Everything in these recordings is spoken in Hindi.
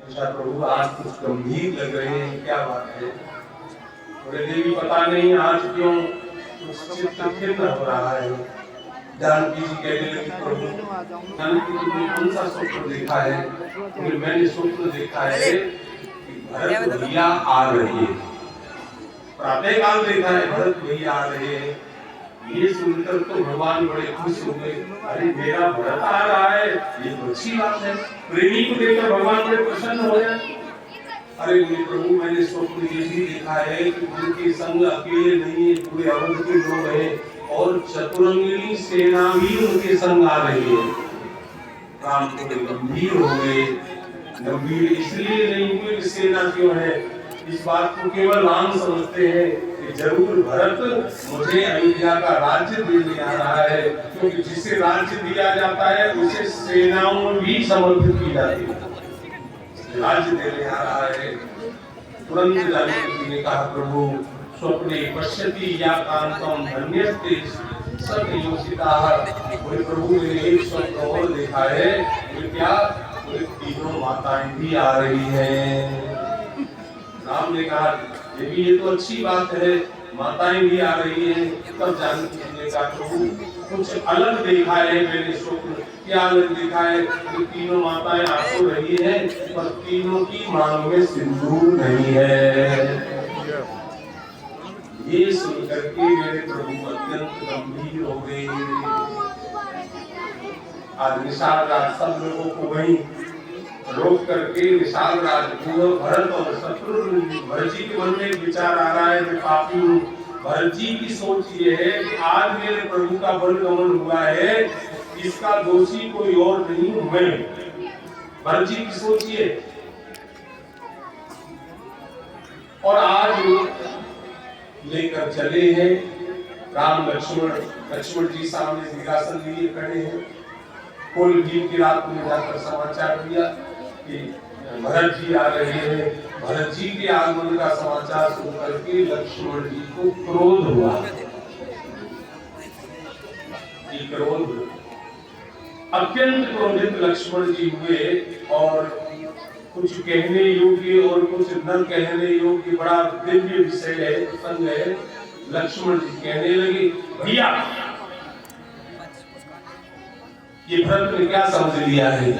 अच्छा प्रभु आज कुछ गंभीर लग रहे हैं, क्या बात है? बोले देवी पता नहीं आज क्यों कुछ चित्त खिन्न हो रहा है। जानकी जी कहने लगी प्रभु जानकी तुमने कौन सा स्वप्न देखा है? बोले मैंने स्वप्न देखा है कि भरत भैया आ रहे हैं। प्रातः काल देखा है भरत भैया आ रहे हैं। ये सुनकर तो भगवान बड़े खुश हो गए। अरे मेरा भरत आ रहा है, ये तो अच्छी बात है। प्रेमी को देखकर भगवान बड़े प्रसन्न हो गए। अरे मेरे प्रभु मैंने स्वप्न ये भी देखा है कि उनके संग अकेले नहीं है, पूरे अवध के लोग हैं और चतुरंगिनी सेना भी उनके संग आ रही है। राम थोड़े गंभीर हो गए। गंभीर इसलिए नहीं हुए कि सेना क्यों है, इस बात को केवल राम समझते हैं कि जरूर भरत मुझे अयोध्या का राज्य देने आ रहा है, क्योंकि जिसे राज्य दिया जाता है उसे सेनाओं में भी समर्पित की जाती है। राज्य देने आ रहा है। तुरंत जानकी ने कहा प्रभु स्वप्ने पश्यति या कांतम धन्यस्ते सब योषिताः। बोले प्रभु मैंने एक स्वप्न और देखा है। बोले क्या? बोले तीनों माताएं भी आ रही हैं। राम ने कहा देवी ये तो अच्छी बात है, माताएं भी आ रही हैं। तब जानकी जी ने कहा प्रभु कुछ अलग देखा है मैंने स्वप्न। क्या अलग देखा है? कि तीनों माताएं आ तो रही हैं पर तीनों की मांग में सिंदूर नहीं है। ये सुनकर के मेरे प्रभु अत्यंत गंभीर हो गए। आज निषाद राज सब लोगों को वहीं रोक करके निषाद राज भरत और शत्रुघ्न भरत जी के मन में एक विचार आ रहा है मैं पापी हूँ। भरत जी की सोच ये है कि आज मेरे प्रभु का बलगमन हुआ है, इसका दोषी कोई और नहीं हूं मैं। भरत जी की सोच ये। और आज लेकर चले हैं राम लक्ष्मण जी सामने सिंहासन लिए खड़े हैं। कोल जी की रात में जाकर समाचार दिया कि भरत जी आ रहे हैं। भरत जी के आगमन का समाचार सुनकर के लक्ष्मण जी को क्रोध हुआ। क्रोध अत्यंत क्रोधित लक्ष्मण जी हुए और कुछ कहने योग्य और कुछ न कहने योग्य बड़ा दिव्य विषय है, प्रसंग है। लक्ष्मण जी कहने लगे भैया ये भरत ने क्या समझ लिया है,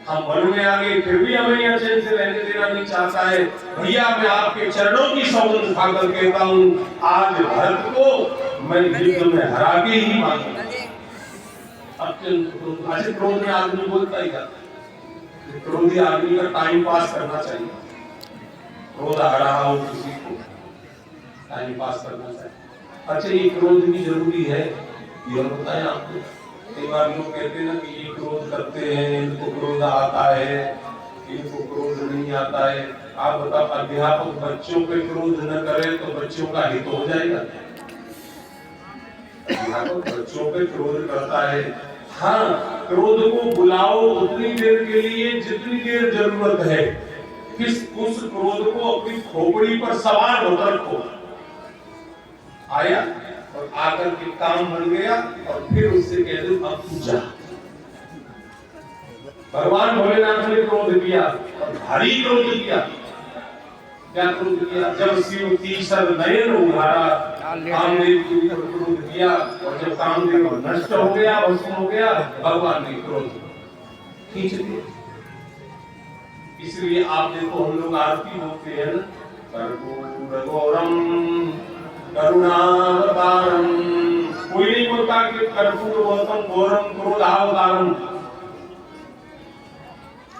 हम वन में आ गए फिर भी हमें यहाँ चैन से रहने देना नहीं चाहता है। भैया मैं आपके चरणों की सौगंध खाकर कहता हूँ आज भरत को मैं युद्ध में हरा के ही मानूंगा। अत्यंत क्रोध में आदमी बोलता ही जाता है। क्रोधी आदमी का टाइम पास करना चाहिए। क्रोध आ रहा हो किसी को टाइम पास करना चाहिए। अच्छा ये क्रोध भी जरूरी है, ये बताएं आपको। कई बार लोग कहते हैं ना कि ये क्रोध करते हैं, इनको क्रोध आता है, इनको क्रोध नहीं आता है। आप बताओ अध्यापक बच्चों पे क्रोध न करे तो बच्चों का हित हो जाएगा? अध्यापक बच्चों पे क्रोध करता है। हाँ क्रोध को बुलाओ उतनी देर के लिए जितनी देर जरूरत है, फिर उस क्रोध को अपनी खोपड़ी पर सवार होकर रखो। आया और आकर के काम बन गया और फिर उससे कह दो अब तू जा। भगवान भोलेनाथ ने क्रोध किया और भारी क्रोध किया। क्या क्रोध किया? जब शिव तीसर नयन उघारा कामदेव के ऊपर क्रोध किया और जब कामदेव नष्ट हो गया भस्म हो गया भगवान ने क्रोध खींच दिया। इसलिए आप देखो हम लोग आरती बोलते हैं ना कर्पूर गौरम करुणावतारम। कोई नहीं बोलता कि कर्पूर गौरम क्रोधावतारम।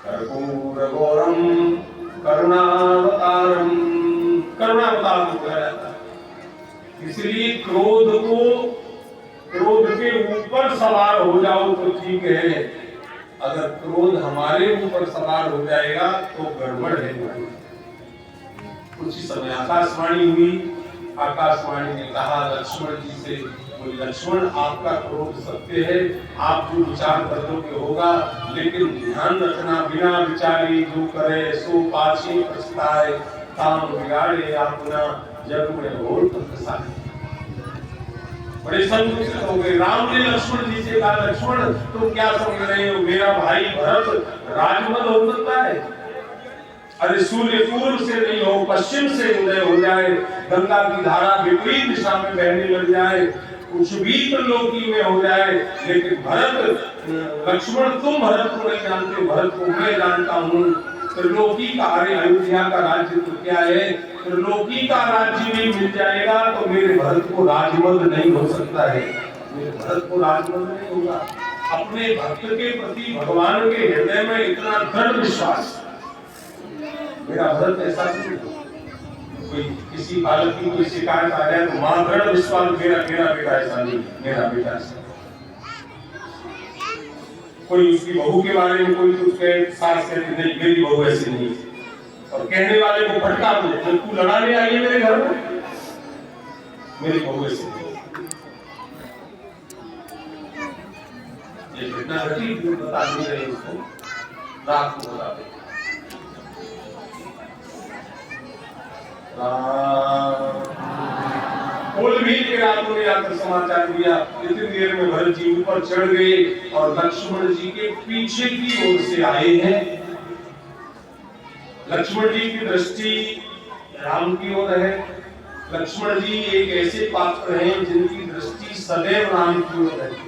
कर्पूर गौरम करुणावतारम करुणावतार को कहा जाता है। इसलिए क्रोध के ऊपर सवार हो जाओ तो ठीक है, अगर क्रोध हमारे ऊपर सवार हो जाएगा तो गड़बड़ है। कुछ ही समय आकाशवाणी हुई। आकाशवाणी ने कहा लक्ष्मण जी से लक्ष्मण आपका क्रोध सत्य है, आप जो विचार कर लोगे होगा, लेकिन ध्यान रखना बिना विचारे जो करे सो पाछे पछताए, काम बिगाड़े अपना जग में घोर फंसाए। बड़े संकुचित हो गए। राम ने लक्ष्मण जी से कहा लक्ष्मण तुम क्या समझ रहे हो, मेरा भाई भरत राजमल हो सकता है? अरे सूर्य पूर्व से नहीं हो, पश्चिम से उदय हो जाए, गंगा की धारा विपरीत दिशा में बहने लग जाए, कुछ भी त्रिलोकी में हो जाए, लेकिन भरत लक्ष्मण तुम भरत को नहीं जानते, भरत को मैं जानता हूँ। त्रिलोकी का, अरे अयोध्या का राज्य तो क्या है, त्रिलोकी का राज्य भी मिल जाएगा तो मेरे भरत को राजमद नहीं हो सकता है, मेरे भरत को राजमद नहीं होगा। अपने भक्त के प्रति भगवान के हृदय में इतना दृढ़ विश्वास, मेरा भरत ऐसा नहीं। कोई किसी बालक की कोई शिकायत आ जाए तो मां दृढ़ विश्वास, मेरा बेटा ऐसा नहीं, मेरा बेटा ऐसा। कोई उसकी बहू के बारे में कोई उसके सास कहती नहीं, मेरी बहू ऐसी नहीं, और कहने वाले को फटका दो, तू लड़ाने आई है मेरे घर में, मेरी बहू ऐसी नहीं। ये घटना घटी, बता नहीं रही उसको, रात को बता दे। कुल भी के रातों ने आकर समाचार दिया, इतनी देर में भरत जी ऊपर चढ़ गए और लक्ष्मण जी के पीछे की ओर से आए हैं। लक्ष्मण जी की दृष्टि राम की ओर है। लक्ष्मण जी एक ऐसे पात्र हैं जिनकी दृष्टि सदैव राम की ओर रहती है।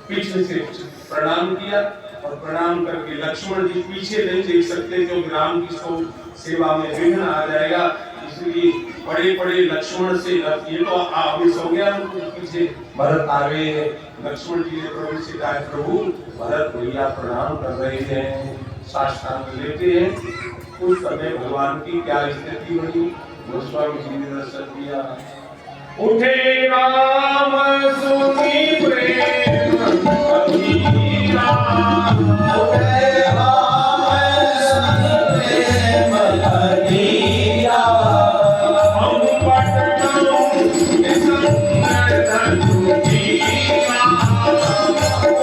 पीछे से प्रणाम किया और प्रणाम करके लक्ष्मण जी पीछे नहीं देख सकते क्योंकि राम की सेवा में विघ्न आ जाएगा, इसलिए बड़े बड़े लक्ष्मण से, ये तो आवेश हो गया, पीछे भरत आ गए हैं। लक्ष्मण जी ने प्रभु से कहा, प्रभु भरत भैया प्रणाम कर रहे हैं, साष्टांग लेते हैं। उस समय भगवान की क्या स्थिति बनी, गोस्वामी जी ने दर्शन दिया। उठे राम सुनी प्रेम कबीरा, उठे राम सुनी प्रेम कबीरा, हम पटनाओं के संग धनु जीरा, हम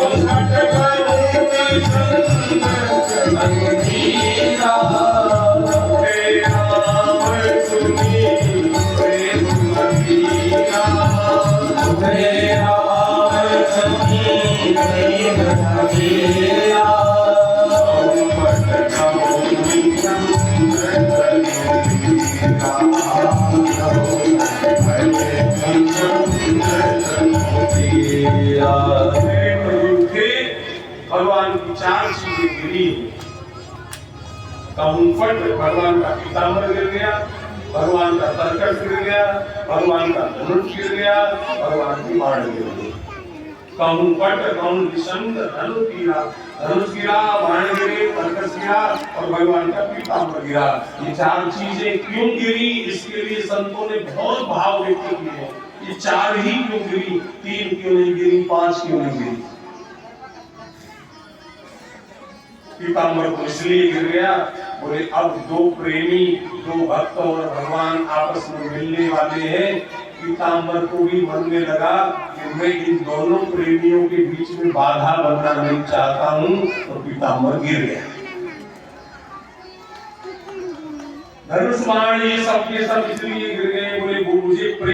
पटनाओं के संग धनु जीरा, उठे राम सुनी प्रेम कबीरा, उठे राम सुनी प्रेम कबीरा, हम पटनाओं के संग भगवान की चार चीजें गिरी। कंफर्ट, भगवान का पीताम्बर गिर गया, भगवान का तरकश गिर गया, भगवान का धनुष गिर गया, भगवान की बाण गिर गई। कंफर्ट कौन विषंग धनुष गिरा, धनुष गिरा, बाण गिरे, तरकश गिरा और भगवान का पीताम्बर गिरा। ये चार चीजें क्यों गिरी, इसके लिए संतों ने बहुत भाव व्यक्त किए हैं। ये चार ही क्यों गिरी, तीन क्यों नहीं गिरी, पांच क्यों नहीं गिरी। पीताम्बर तो इसलिए गिर गया, बोले अब दो प्रेमी, दो भक्त और भगवान आपस में मिलने वाले हैं। पीताम्बर को भी मन में लगा कि मैं इन दोनों प्रेमियों के बीच में बाधा बनना नहीं चाहता हूं, तो पीताम्बर गिर गया। धनुष बाण ये सब के सब इसलिए गिर गए, बोले मुझे